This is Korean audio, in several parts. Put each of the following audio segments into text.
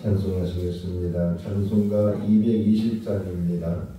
찬송하시겠습니다. 찬송가 220장입니다.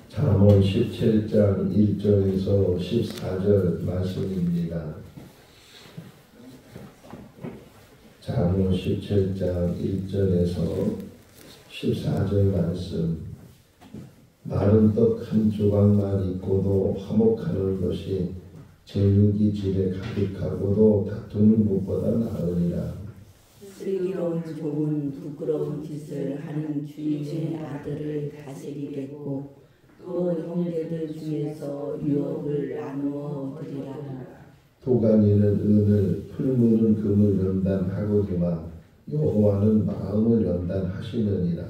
잠언 17장 1절에서 14절 말씀입니다. 잠언 17장 1절에서 14절 말씀. 마른 떡 한 조각만 있고도 화목하는 것이 제육이 집에 가득하고도 다투는 것보다 나으니라. 슬기로운 종은 부끄러운 짓을 하는 주인의 아들을 다스리겠고 또 형제들 중에서 유업을 나누어 드리라. 도가니는 은을 풀무는 금을 연단하거니와 여호와는 마음을 연단하시느니라.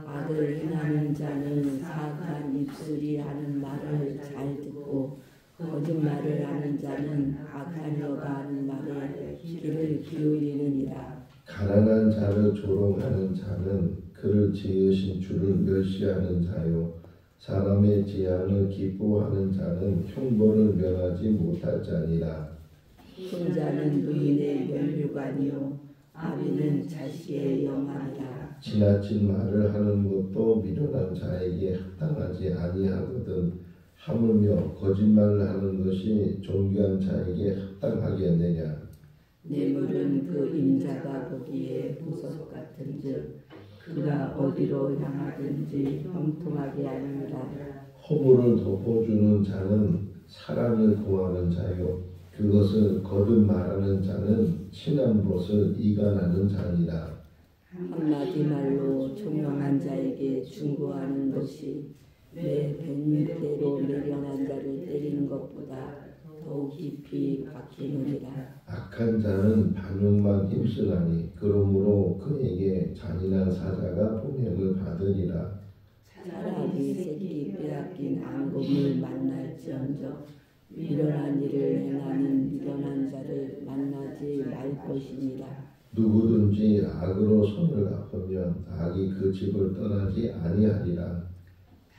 악을 행하는 자는 사악한 입술이 하는 말을 잘 듣고 거짓말을 하는 자는 악한 여가 하는 말에 귀를 기울이느니라. 가난한 자를 조롱하는 자는 그를 지으신 주를 멸시하는 자요 사람의 재앙을 기뻐하는 자는 형벌을 면하지 못할 자니라. 손자는 부인의 면류관이요 아비는 자식의 영화니라. 지나친 말을 하는 것도 미련한 자에게 합당하지 아니하거든 하물며 거짓말을 하는 것이 존귀한 자에게 합당하겠느냐. 뇌물은 그 임자가 보기에 보석 같은즉 그가 어디로 향하든지 형통하게 하느니라. 허물을 덮어주는 자는 사랑을 구하는 자요 그것을 거듭 말하는 자는 친한 것을 이간하는 자니라. 한마디 말로 총명한 자에게 충고하는 것이 내 백미대로 미련한 자를 때리는 것보다 더욱 깊이 박히느니라. 악한 자는 반역만 힘쓰나니 그러므로 그에게 잔인한 사자가 보냄을 받으리라. 차라리 새끼 빼앗긴 앙금을 만날지언정 미련한 일을 행하는 미련한 자를 만나지 말 것이니라. 누구든지 악으로 손을 아프면 악이 그 집을 떠나지 아니하리라.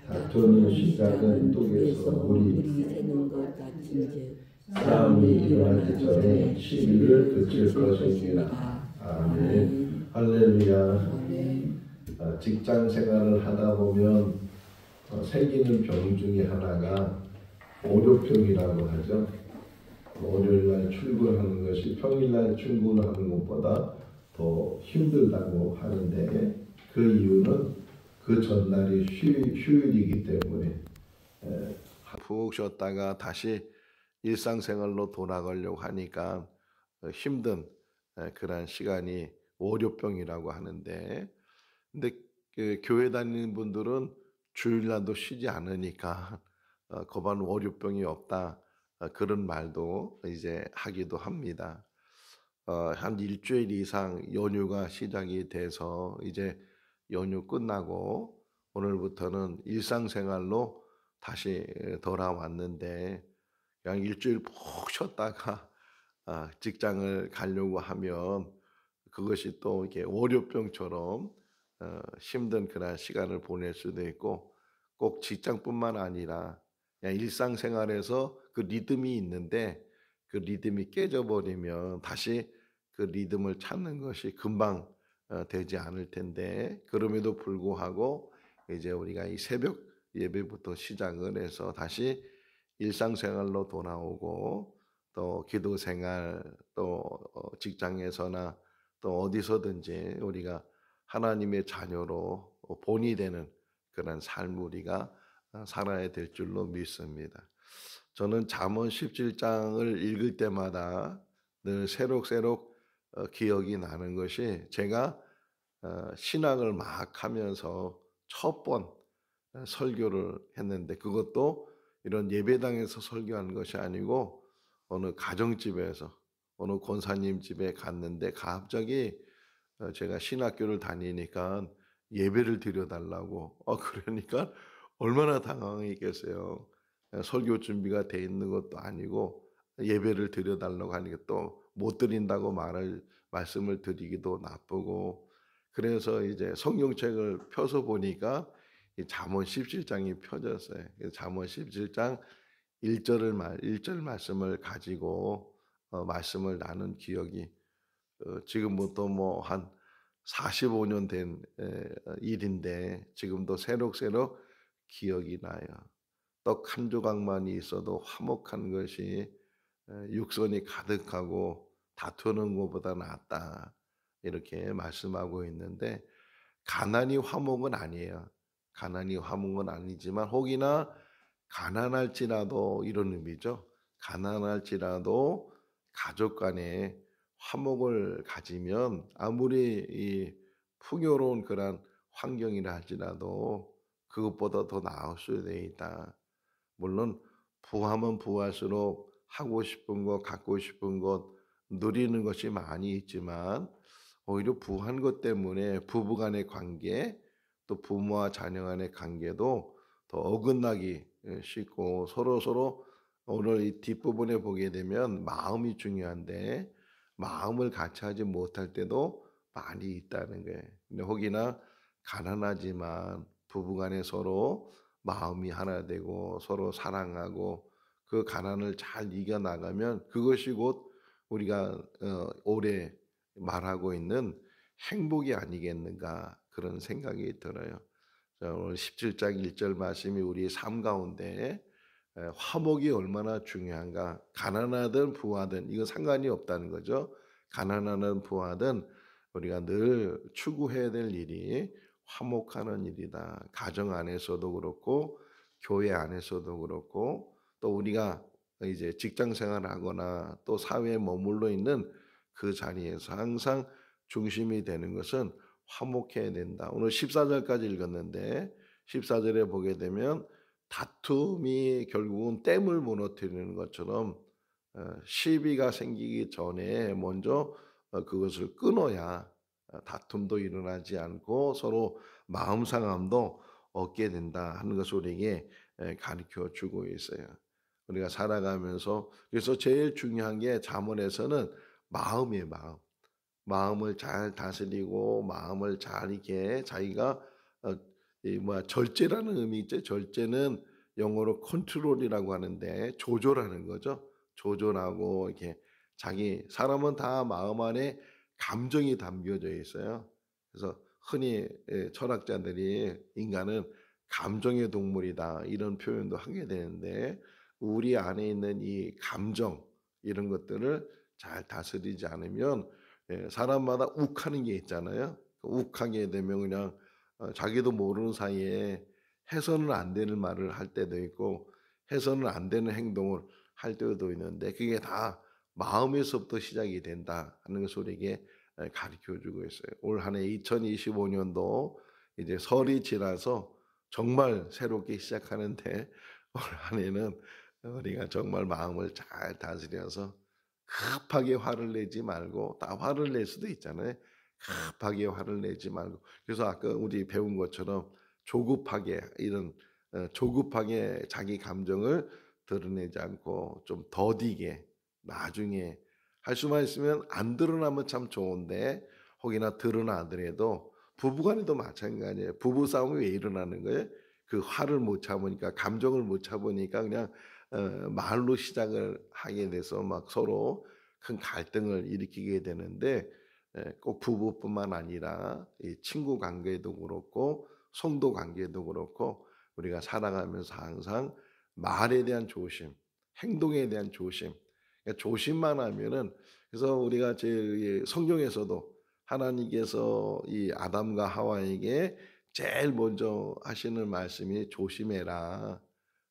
다투는 시작은 뚝에서 물이 새는 것 같은즉 싸움이 일어나기 전에 시비를 그칠 것이니라. 아멘. 할렐루야. 직장 생활을 하다 보면 생기는 병 중에 하나가 월요병이라고 하죠. 월요일날 출근하는 것이 평일날 출근하는 것보다 더 힘들다고 하는데, 그 이유는 그 전날이 휴일이기 때문에 푹 쉬었다가 다시 일상생활로 돌아가려고 하니까 힘든 그런 시간이 월요병이라고 하는데, 근데 교회 다니는 분들은 주일날도 쉬지 않으니까 거반 월요병이 없다, 그런 말도 이제 하기도 합니다. 한 일주일 이상 연휴가 시작이 돼서 이제 연휴 끝나고 오늘부터는 일상생활로 다시 돌아왔는데, 그냥 일주일 푹 쉬었다가 직장을 가려고 하면 그것이 또 이렇게 월요병처럼 힘든 그런 시간을 보낼 수도 있고, 꼭 직장뿐만 아니라 그냥 일상생활에서 그 리듬이 있는데 그 리듬이 깨져버리면 다시 그 리듬을 찾는 것이 금방 되지 않을 텐데, 그럼에도 불구하고 이제 우리가 이 새벽 예배부터 시작을 해서 다시 일상생활로 돌아오고, 또 기도생활, 또 직장에서나 또 어디서든지 우리가 하나님의 자녀로 본이 되는 그런 삶을 우리가 살아야 될 줄로 믿습니다. 저는 잠언 17장을 읽을 때마다 늘 새록새록 기억이 나는 것이, 제가 신학을 막 하면서 첫 번 설교를 했는데, 그것도 이런 예배당에서 설교하는 것이 아니고 어느 가정집에서 어느 권사님 집에 갔는데, 갑자기 제가 신학교를 다니니까 예배를 드려달라고 그러니까 얼마나 당황했겠어요. 설교 준비가 돼 있는 것도 아니고 예배를 드려달라고 하니까 또 못 드린다고 말씀을 드리기도 나쁘고, 그래서 이제 성경책을 펴서 보니까 이 잠언 17장이 펴졌어요. 그래서 잠언 17장 1절 말씀을 가지고 말씀을 나눈 기억이, 지금부터 뭐 한 45년 된 일인데 지금도 새록새록 기억이 나요. 떡 한 조각만이 있어도 화목한 것이 육선이 가득하고 다투는 것보다 낫다, 이렇게 말씀하고 있는데, 가난이 화목은 아니에요. 가난이 화목은 아니지만 혹이나 가난할지라도, 이런 의미죠. 가난할지라도 가족 간에 화목을 가지면 아무리 이 풍요로운 그런 환경이라 할지라도 그것보다 더 나을 수도 있다. 물론 부하면 부할수록 하고 싶은 것, 갖고 싶은 것, 누리는 것이 많이 있지만, 오히려 부한 것 때문에 부부간의 관계, 또 부모와 자녀 간의 관계도 더 어긋나기 쉽고, 서로 오늘 이 뒷부분에 보게 되면 마음이 중요한데 마음을 같이 하지 못할 때도 많이 있다는 거예요. 근데 혹이나 가난하지만 부부간에 서로 마음이 하나 되고 서로 사랑하고 그 가난을 잘 이겨나가면 그것이 곧 우리가 오래 말하고 있는 행복이 아니겠는가, 그런 생각이 들어요. 자, 오늘 17장 1절 말씀이 우리의 삶 가운데 화목이 얼마나 중요한가. 가난하든 부하든 이거 상관이 없다는 거죠. 가난하든 부하든 우리가 늘 추구해야 될 일이 화목하는 일이다. 가정 안에서도 그렇고 교회 안에서도 그렇고, 또 우리가 이제 직장 생활을 하거나 또 사회에 머물러 있는 그 자리에서 항상 중심이 되는 것은 화목해야 된다. 오늘 14절까지 읽었는데 14절에 보게 되면 다툼이 결국은 댐을 무너뜨리는 것처럼 시비가 생기기 전에 먼저 그것을 끊어야 다툼도 일어나지 않고 서로 마음 상함도 얻게 된다 하는 것을 우리에게 가르쳐 주고 있어요. 우리가 살아가면서 그래서 제일 중요한 게 잠언에서는 마음이에요, 마음. 마음을 잘 다스리고 마음을 잘 이렇게 자기가 이 뭐야 절제라는 의미 있죠. 절제는 영어로 컨트롤이라고 하는데 조절하는 거죠. 조절하고 이렇게 자기 사람은 다 마음 안에 감정이 담겨져 있어요. 그래서 흔히 철학자들이 인간은 감정의 동물이다 이런 표현도 하게 되는데 우리 안에 있는 이 감정 이런 것들을 잘 다스리지 않으면 사람마다 욱하는 게 있잖아요. 욱하게 되면 그냥 자기도 모르는 사이에 해서는 안 되는 말을 할 때도 있고 해서는 안 되는 행동을 할 때도 있는데 그게 다 마음에서부터 시작이 된다 하는 것을 우리에게 가르쳐 주고 있어요. 올 한 해 2025년도 이제 설이 지나서 정말 새롭게 시작하는데 올 한 해는 우리가 정말 마음을 잘 다스려서 급하게 화를 내지 말고 다 화를 낼 수도 있잖아요. 급하게 화를 내지 말고 그래서 아까 우리 배운 것처럼 조급하게 이런 조급하게 자기 감정을 드러내지 않고 좀 더디게 나중에 할 수만 있으면 안 드러나면 참 좋은데 혹이나 드러나더라도 부부간에도 마찬가지예요. 부부 싸움이 왜 일어나는 거예요? 그 화를 못 참으니까 감정을 못 참으니까 그냥 말로 시작을 하게 돼서 막 서로 큰 갈등을 일으키게 되는데 꼭 부부뿐만 아니라 이 친구 관계도 그렇고 성도 관계도 그렇고 우리가 살아가면서 항상 말에 대한 조심, 행동에 대한 조심. 그러니까 조심만 하면은 그래서 우리가 제 성경에서도 하나님께서 이 아담과 하와에게 제일 먼저 하시는 말씀이 조심해라.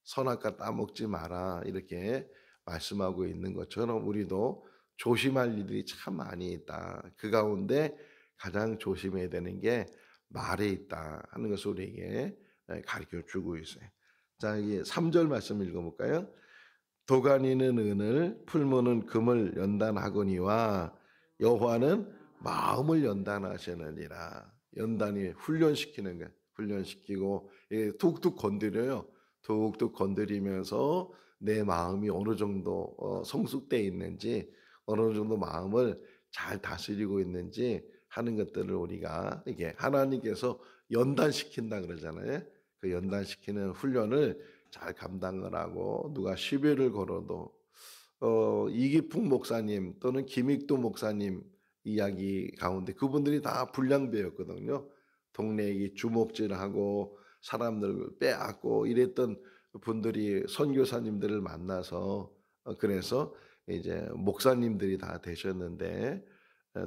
선악과 따먹지 마라. 이렇게 말씀하고 있는 것처럼 우리도 조심할 일들이 참 많이 있다. 그 가운데 가장 조심해야 되는 게 말에 있다 하는 것을 우리에게 가르쳐 주고 있어요. 자, 이게 3절 말씀 읽어 볼까요? 도가니는 은을 풀무는 금을 연단하거니와 여호와는 마음을 연단하시느니라. 연단이 훈련시키는 거예요. 훈련시키고 툭툭 건드려요. 툭툭 건드리면서 내 마음이 어느 정도 성숙되어 있는지 어느 정도 마음을 잘 다스리고 있는지 하는 것들을 우리가 이게 하나님께서 연단시킨다 그러잖아요. 그 연단시키는 훈련을 잘 감당을 하고 누가 시비를 걸어도 이기풍 목사님 또는 김익도 목사님 이야기 가운데 그분들이 다 불량배였거든요. 동네에 주먹질하고 사람들 빼앗고 이랬던 분들이 선교사님들을 만나서 그래서 이제 목사님들이 다 되셨는데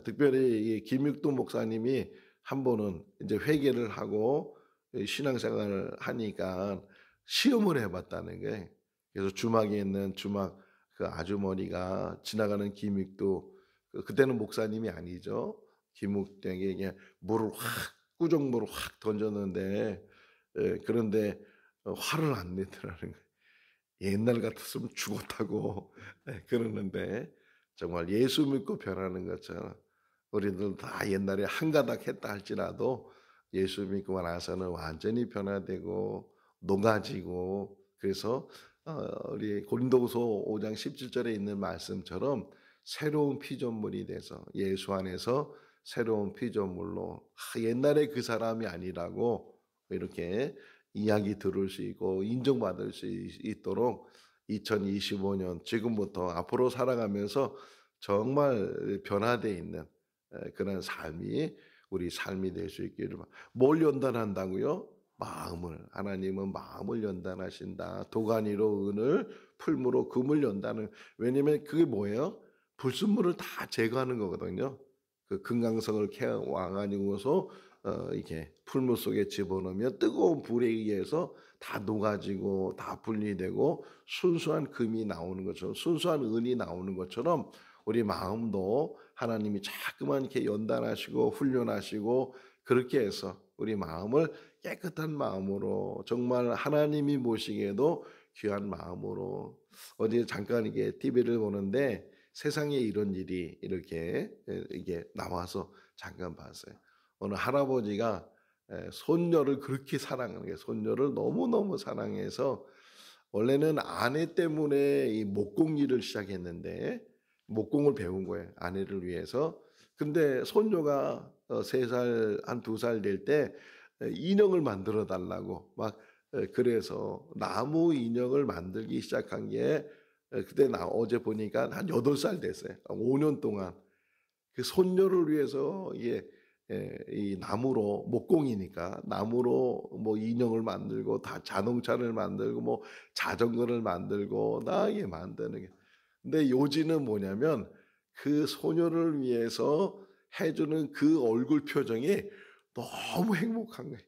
특별히 이 김익도 목사님이 한 번은 이제 회개를 하고 신앙생활을 하니까 시험을 해봤다는 거예요. 그래서 주막에 있는 주막 그 아주머니가 지나가는 김익도 그때는 목사님이 아니죠. 김익도에게 그냥 물을 확 꾸정물을 확 던졌는데 그런데 화를 안 내더라는 거예요. 옛날 같았으면 죽었다고 그러는데 정말 예수 믿고 변하는 것처럼 우리들 다 옛날에 한가닥 했다 할지라도 예수 믿고 나서는 완전히 변화되고 녹아지고 그래서 우리 고린도후서 5장 17절에 있는 말씀처럼 새로운 피조물이 돼서 예수 안에서 새로운 피조물로 옛날에 그 사람이 아니라고 이렇게 이야기 들을 수 있고 인정받을 수 있도록 2025년 지금부터 앞으로 살아가면서 정말 변화되어 있는 그런 삶이 우리 삶이 될 수 있기를. 뭘 연단한다고요? 마음을. 하나님은 마음을 연단하신다. 도가니로 은을 풀무로 금을 연다는. 왜냐면 그게 뭐예요? 불순물을 다 제거하는 거거든요. 그 금강석을 와가지고서 이렇게 풀무 속에 집어넣으면 뜨거운 불에 의해서 다 녹아지고 다 분리되고 순수한 금이 나오는 것처럼 순수한 은이 나오는 것처럼 우리 마음도 하나님이 자꾸만 이렇게 연단하시고 훈련하시고 그렇게 해서 우리 마음을 깨끗한 마음으로 정말 하나님이 보시기에도 귀한 마음으로 어제 잠깐 이게 TV를 보는데 세상에 이런 일이 이렇게 이게 나와서 잠깐 봤어요. 어느 할아버지가 손녀를 그렇게 사랑하는 게 손녀를 너무너무 사랑해서 원래는 아내 때문에 이 목공 일을 시작했는데 목공을 배운 거예요. 아내를 위해서. 근데 손녀가 3살 한 2살 될 때 인형을 만들어 달라고 막 그래서 나무 인형을 만들기 시작한 게 그때 나 어제 보니까 한 8살 됐어요. 5년 동안 그 손녀를 위해서 이게 이 나무로 목공이니까 나무로 뭐 인형을 만들고 다 자동차를 만들고 뭐 자전거를 만들고 다 이게 만드는 게. 근데 요지는 뭐냐면 그 소녀를 위해서 해주는 그 얼굴 표정이 너무 행복한 거예요.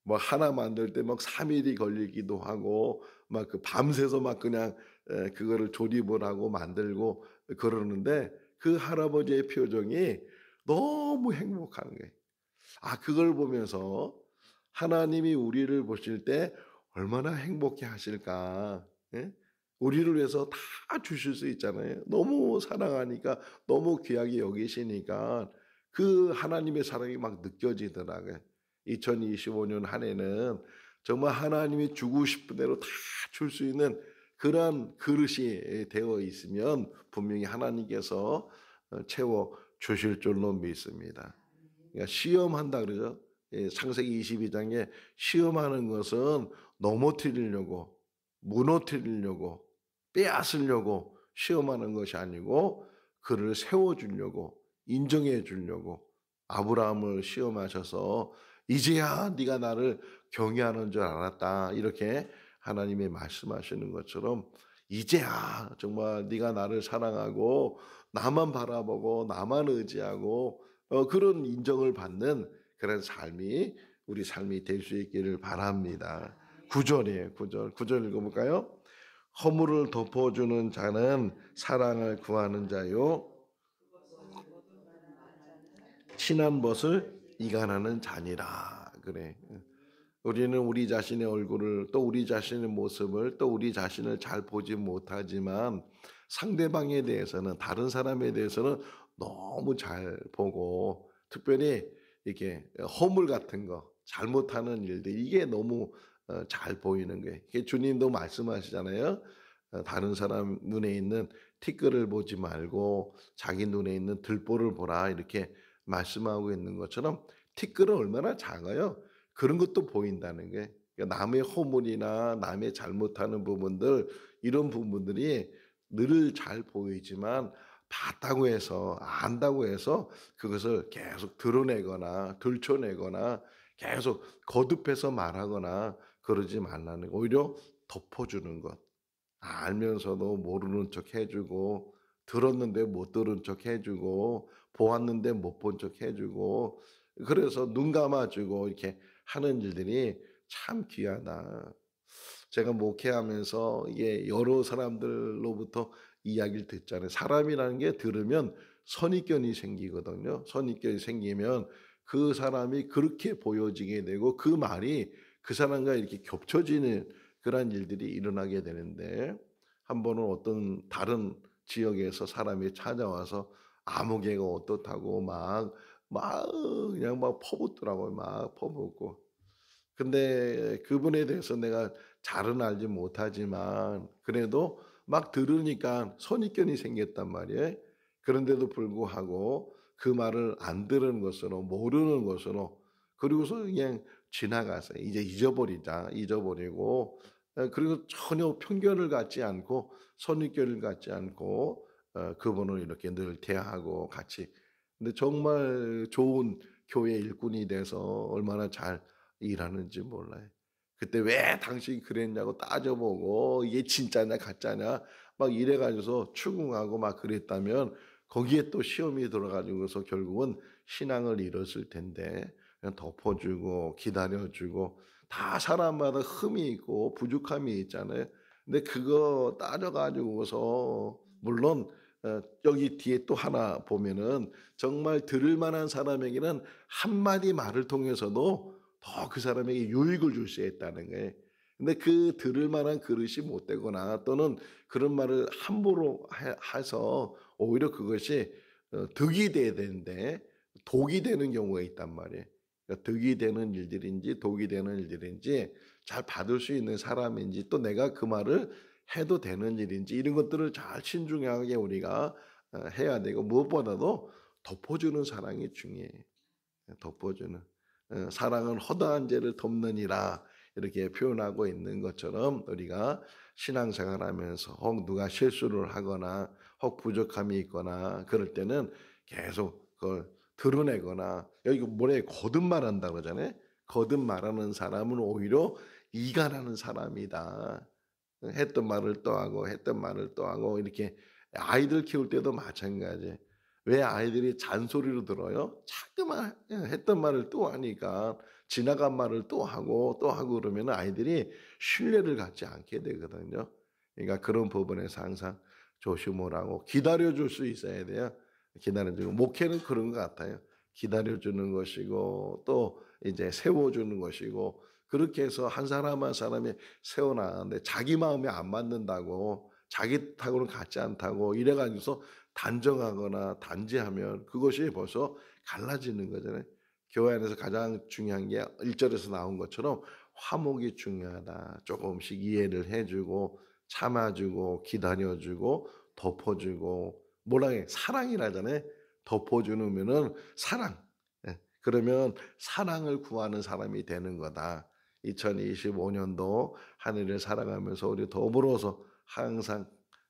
뭐 하나 만들 때 막 3일이 걸리기도 하고 막 그 밤새서 막 그냥 그거를 조립을 하고 만들고 그러는데 그 할아버지의 표정이 너무 행복한 거예요. 아 그걸 보면서 하나님이 우리를 보실 때 얼마나 행복해 하실까. 예? 우리를 위해서 다 주실 수 있잖아요. 너무 사랑하니까 너무 귀하게 여기시니까 그 하나님의 사랑이 막 느껴지더라고요. 2025년 한 해는 정말 하나님이 주고 싶은 대로 다 줄 수 있는 그러한 그릇이 되어 있으면 분명히 하나님께서 채워 주실 줄로 믿습니다. 그러니까 시험한다 그러죠. 예, 창세기 22장에 시험하는 것은 넘어뜨리려고 무너뜨리려고 빼앗으려고 시험하는 것이 아니고 그를 세워주려고 인정해 주려고 아브라함을 시험하셔서 이제야 네가 나를 경외하는 줄 알았다 이렇게 하나님이 말씀하시는 것처럼 이제야 정말 네가 나를 사랑하고 나만 바라보고 나만 의지하고 그런 인정을 받는 그런 삶이 우리 삶이 될 수 있기를 바랍니다. 9절이에요. 9절 읽어볼까요? 허물을 덮어주는 자는 사랑을 구하는 자요 친한 벗을 이간하는 자니라. 그래. 우리는 우리 자신의 얼굴을 또 우리 자신의 모습을 또 우리 자신을 잘 보지 못하지만 상대방에 대해서는 다른 사람에 대해서는 너무 잘 보고 특별히 이렇게 허물 같은 거 잘못하는 일들 이게 너무 잘 보이는 거예요. 이게 주님도 말씀하시잖아요. 다른 사람 눈에 있는 티끌을 보지 말고 자기 눈에 있는 들보를 보라 이렇게 말씀하고 있는 것처럼 티끌은 얼마나 작아요. 그런 것도 보인다는 게 그러니까 남의 허물이나 남의 잘못하는 부분들 이런 부분들이 늘 잘 보이지만 봤다고 해서 안다고 해서 그것을 계속 드러내거나 들춰내거나 계속 거듭해서 말하거나 그러지 말라는 거. 오히려 덮어주는 것. 알면서도 모르는 척 해주고 들었는데 못 들은 척 해주고 보았는데 못 본 척 해주고 그래서 눈 감아주고 이렇게 하는 일들이 참 귀하다. 제가 목회하면서 이게 여러 사람들로부터 이야기를 듣잖아요. 사람이라는 게 들으면 선입견이 생기거든요. 선입견이 생기면 그 사람이 그렇게 보여지게 되고 그 말이 그 사람과 이렇게 겹쳐지는 그런 일들이 일어나게 되는데 한 번은 어떤 다른 지역에서 사람이 찾아와서 아무개가 어떻다고 막 그냥 막 퍼붓더라고요. 막 퍼붓고. 근데 그분에 대해서 내가 잘은 알지 못하지만 그래도 막 들으니까 선입견이 생겼단 말이에요. 그런데도 불구하고 그 말을 안 들은 것으로 모르는 것으로 그리고서 그냥 지나갔어요. 이제 잊어버리자. 잊어버리고 그리고 전혀 편견을 갖지 않고 선입견을 갖지 않고 그분을 이렇게 늘 대하고 같이 근데 정말 좋은 교회 일꾼이 돼서 얼마나 잘 일하는지 몰라요. 그때 왜 당신이 그랬냐고 따져보고 이게 진짜냐 가짜냐 막 이래가지고서 추궁하고 막 그랬다면 거기에 또 시험이 들어가지고서 결국은 신앙을 잃었을 텐데 그냥 덮어주고 기다려주고 다 사람마다 흠이 있고 부족함이 있잖아요. 근데 그거 따져가지고서 물론 여기 뒤에 또 하나 보면은 정말 들을 만한 사람에게는 한마디 말을 통해서도 더 그 사람에게 유익을 줄 수 있다는 거예요. 근데 그 들을 만한 그릇이 못 되거나 또는 그런 말을 함부로 해서 오히려 그것이 득이 돼야 되는데 독이 되는 경우가 있단 말이에요. 그러니까 득이 되는 일들인지 독이 되는 일들인지 잘 받을 수 있는 사람인지 또 내가 그 말을 해도 되는 일인지 이런 것들을 잘 신중하게 우리가 해야 되고 무엇보다도 덮어주는 사랑이 중요해요. 덮어주는 사랑은 허다한 죄를 덮느니라 이렇게 표현하고 있는 것처럼 우리가 신앙생활하면서 혹 누가 실수를 하거나 혹 부족함이 있거나 그럴 때는 계속 그걸 드러내거나 여기 뭐래 거듭말한다 그러잖아요. 거듭말하는 사람은 오히려 이간하는 사람이다. 했던 말을 또 하고 했던 말을 또 하고 이렇게 아이들 키울 때도 마찬가지. 왜 아이들이 잔소리로 들어요? 자꾸만 했던 말을 또 하니까 지나간 말을 또 하고 그러면 아이들이 신뢰를 갖지 않게 되거든요. 그러니까 그런 부분에서 항상 조심하라고 기다려줄 수 있어야 돼요. 기다려주고 목회는 그런 것 같아요. 기다려주는 것이고 또 이제 세워주는 것이고 그렇게 해서 한 사람 한 사람이 세워나가는데 자기 마음에 안 맞는다고 자기 타고는 같지 않다고 이래가지고서 단정하거나 단지하면 그것이 벌써 갈라지는 거잖아요. 교회 안에서 가장 중요한 게 1절에서 나온 것처럼 화목이 중요하다. 조금씩 이해를 해주고 참아주고 기다려주고 덮어주고 뭐라 해 사랑이라잖아요. 덮어주면은 사랑. 예, 그러면 사랑을 구하는 사람이 되는 거다. 2025년도 하늘을 살아가면서 우리 더불어서 항상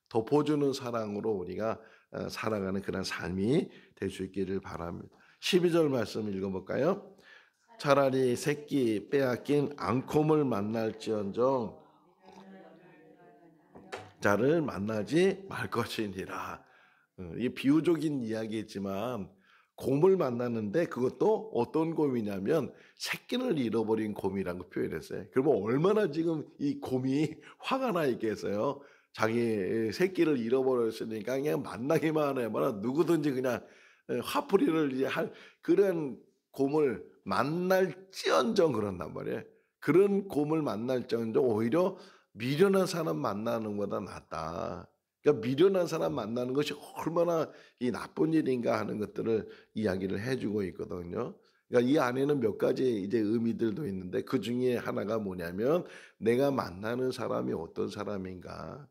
덮어주는 사랑으로 우리가 살아가는 그런 삶이 될 수 있기를 바랍니다. 12절 말씀 읽어볼까요? 차라리 새끼 빼앗긴 앙콤을 만날지언정 자를 만나지 말 것이니라. 이 비유적인 이야기지만 곰을 만났는데 그것도 어떤 곰이냐면 새끼를 잃어버린 곰이라고 표현했어요. 그러면 얼마나 지금 이 곰이 화가 나 있겠어요. 자기 새끼를 잃어버렸으니까 그냥 만나기만 해봐라 누구든지 그냥 화풀이를 이제 할 그런 곰을 만날지언정 그런단 말이에요. 그런 곰을 만날지언정 오히려 미련한 사람 만나는 것보다 낫다. 그러니까 미련한 사람 만나는 것이 얼마나 이 나쁜 일인가 하는 것들을 이야기를 해주고 있거든요. 그러니까 이 안에는 몇 가지 이제 의미들도 있는데 그 중에 하나가 뭐냐면 내가 만나는 사람이 어떤 사람인가.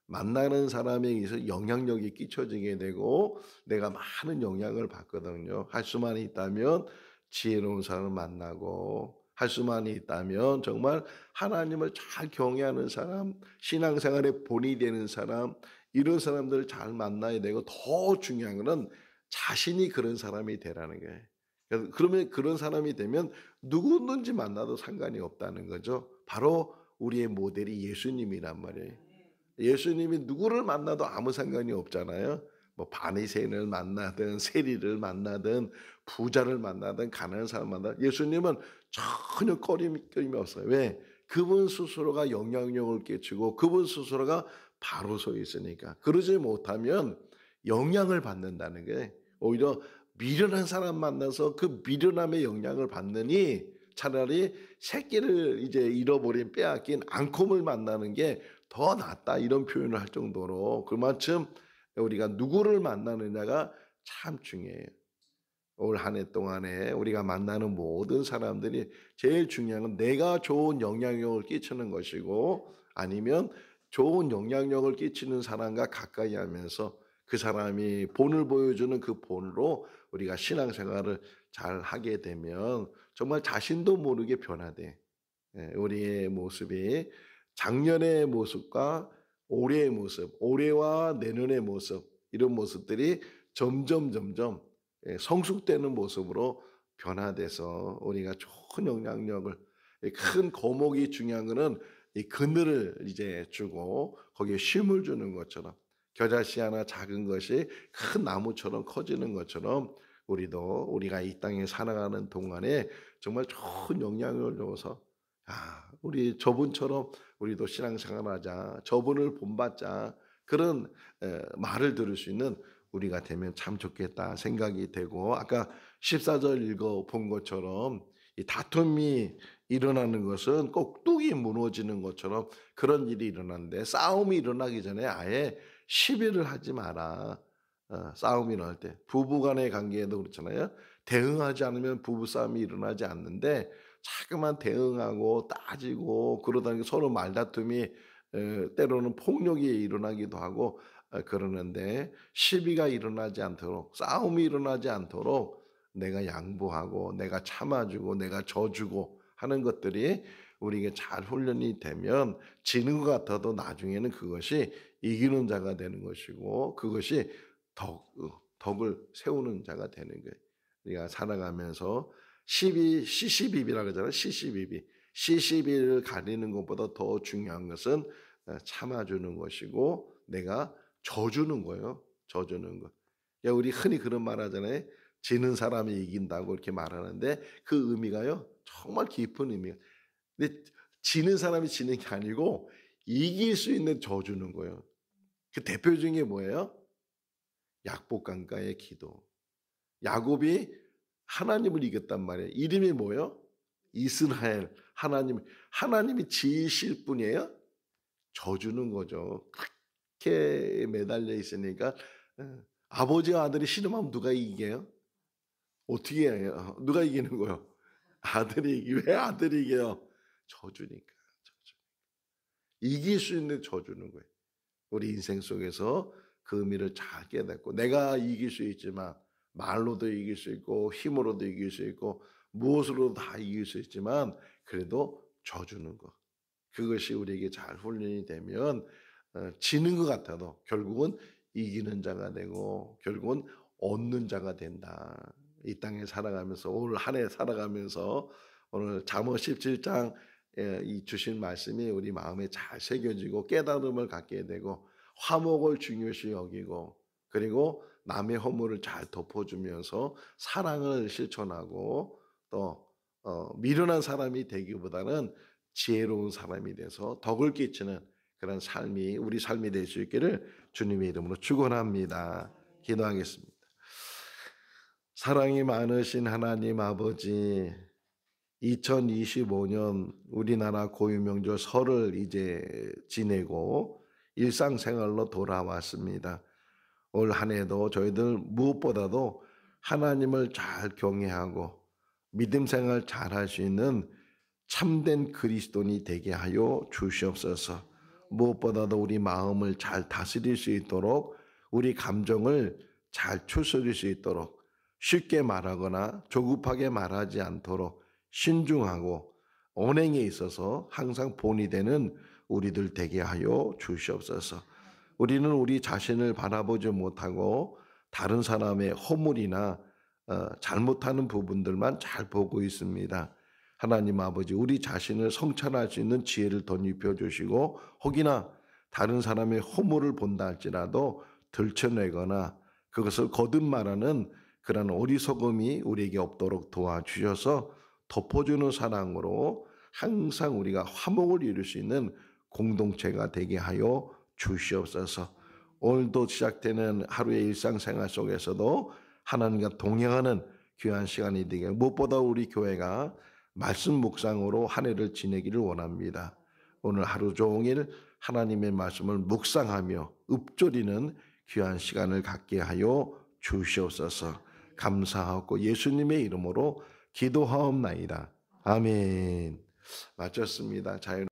만나는 사람에 의해서 영향력이 끼쳐지게 되고 내가 많은 영향을 받거든요. 할 수만 있다면 지혜로운 사람을 만나고 할 수만 있다면 정말 하나님을 잘 경외하는 사람, 신앙생활에 본이 되는 사람 이런 사람들을 잘 만나야 되고 더 중요한 것은 자신이 그런 사람이 되라는 거예요. 그러면 그런 사람이 되면 누구든지 만나도 상관이 없다는 거죠. 바로 우리의 모델이 예수님이란 말이에요. 예수님이 누구를 만나도 아무 상관이 없잖아요. 뭐 바리새인을 만나든 세리를 만나든 부자를 만나든 가난한 사람 만나든 예수님은 전혀 꺼림이 없어요. 왜? 그분 스스로가 영향력을 끼치고 그분 스스로가 바로 서 있으니까. 그러지 못하면 영향을 받는다는 게 오히려 미련한 사람 만나서 그 미련함의 영향을 받느니 차라리 새끼를 이제 잃어버린 빼앗긴 앙콤을 만나는 게 더 낫다 이런 표현을 할 정도로 그만큼 우리가 누구를 만나느냐가 참 중요해요. 올 한 해 동안에 우리가 만나는 모든 사람들이 제일 중요한 건 내가 좋은 영향력을 끼치는 것이고 아니면 좋은 영향력을 끼치는 사람과 가까이 하면서 그 사람이 본을 보여주는 그 본으로 우리가 신앙생활을 잘 하게 되면 정말 자신도 모르게 변화돼. 예, 우리의 모습이 작년의 모습과 올해의 모습, 올해와 내년의 모습 이런 모습들이 점점 성숙되는 모습으로 변화돼서 우리가 좋은 영향력을 큰 거목이 중요한 거는 이 그늘을 이제 주고 거기에 쉼을 주는 것처럼 겨자씨 하나 작은 것이 큰 나무처럼 커지는 것처럼 우리도 우리가 이 땅에 살아가는 동안에 정말 좋은 영향을 줘서 우리 저분처럼 우리도 신앙생활하자. 저분을 본받자. 그런 말을 들을 수 있는 우리가 되면 참 좋겠다 생각이 되고 아까 14절 읽어본 것처럼 이 다툼이 일어나는 것은 꼭 뚝이 무너지는 것처럼 그런 일이 일어나는데 싸움이 일어나기 전에 아예 시비를 하지 마라. 싸움이 일어날 때 부부간의 관계에도 그렇잖아요. 대응하지 않으면 부부싸움이 일어나지 않는데 자꾸만 대응하고 따지고 그러다 보니까 서로 말다툼이 때로는 폭력이 일어나기도 하고 그러는데 시비가 일어나지 않도록 싸움이 일어나지 않도록 내가 양보하고 내가 참아주고 내가 져주고 하는 것들이 우리에게 잘 훈련이 되면 지는 것 같아도 나중에는 그것이 이기는 자가 되는 것이고 그것이 덕을 세우는 자가 되는 거예요. 우리가 살아가면서 시시비비라고 하잖아요. 시시비비. 시시비를 가리는 것보다 더 중요한 것은 참아주는 것이고 내가 져주는 거예요. 져주는 것. 야, 우리 흔히 그런 말 하잖아요. 지는 사람이 이긴다고 이렇게 말하는데 그 의미가요. 정말 깊은 의미가. 근데 지는 사람이 지는 게 아니고 이길 수 있는 져주는 거예요. 그 대표 중에 뭐예요? 약복강가의 기도. 야곱이 하나님을 이겼단 말이에요. 이름이 뭐예요? 이스라엘. 하나님이 지으실 분이에요. 져주는 거죠. 그렇게 매달려 있으니까 아버지와 아들이 씨름하면 누가 이겨요? 어떻게 해요? 누가 이기는 거예요? 아들이 이기. 왜 아들이 이겨요? 져주니까. 이길 수 있는 져주는 거예요. 우리 인생 속에서 그 의미를 잘 깨닫고 내가 이길 수 있지만 말로도 이길 수 있고 힘으로도 이길 수 있고 무엇으로도 다 이길 수 있지만 그래도 져주는 것. 그것이 우리에게 잘 훈련이 되면 지는 것 같아도 결국은 이기는 자가 되고 결국은 얻는 자가 된다. 이 땅에 살아가면서 올 한 해 살아가면서 오늘 잠언 17장 이 주신 말씀이 우리 마음에 잘 새겨지고 깨달음을 갖게 되고 화목을 중요시 여기고 그리고 남의 허물을 잘 덮어주면서 사랑을 실천하고 또 미련한 사람이 되기보다는 지혜로운 사람이 돼서 덕을 끼치는 그런 삶이 우리 삶이 될 수 있기를 주님의 이름으로 축원합니다. 기도하겠습니다. 사랑이 많으신 하나님 아버지 2025년 우리나라 고유명절 설을 이제 지내고 일상생활로 돌아왔습니다. 올 한 해도 저희들 무엇보다도 하나님을 잘 경외하고 믿음 생활 잘 할 수 있는 참된 그리스도인이 되게 하여 주시옵소서. 무엇보다도 우리 마음을 잘 다스릴 수 있도록 우리 감정을 잘 추스릴 수 있도록 쉽게 말하거나 조급하게 말하지 않도록 신중하고 언행에 있어서 항상 본이 되는 우리들 되게 하여 주시옵소서. 우리는 우리 자신을 바라보지 못하고 다른 사람의 허물이나 잘못하는 부분들만 잘 보고 있습니다. 하나님 아버지 우리 자신을 성찰할 수 있는 지혜를 덧입혀 주시고 혹이나 다른 사람의 허물을 본다 할지라도 들춰내거나 그것을 거듭말하는 그런 어리석음이 우리에게 없도록 도와주셔서 덮어주는 사랑으로 항상 우리가 화목을 이룰 수 있는 공동체가 되게 하여 주시옵소서. 오늘도 시작되는 하루의 일상생활 속에서도 하나님과 동행하는 귀한 시간이 되게 무엇보다 우리 교회가 말씀 묵상으로 한 해를 지내기를 원합니다. 오늘 하루 종일 하나님의 말씀을 묵상하며 읊조리는 귀한 시간을 갖게 하여 주시옵소서. 감사하고 예수님의 이름으로 기도하옵나이다. 아멘. 마쳤습니다. 자유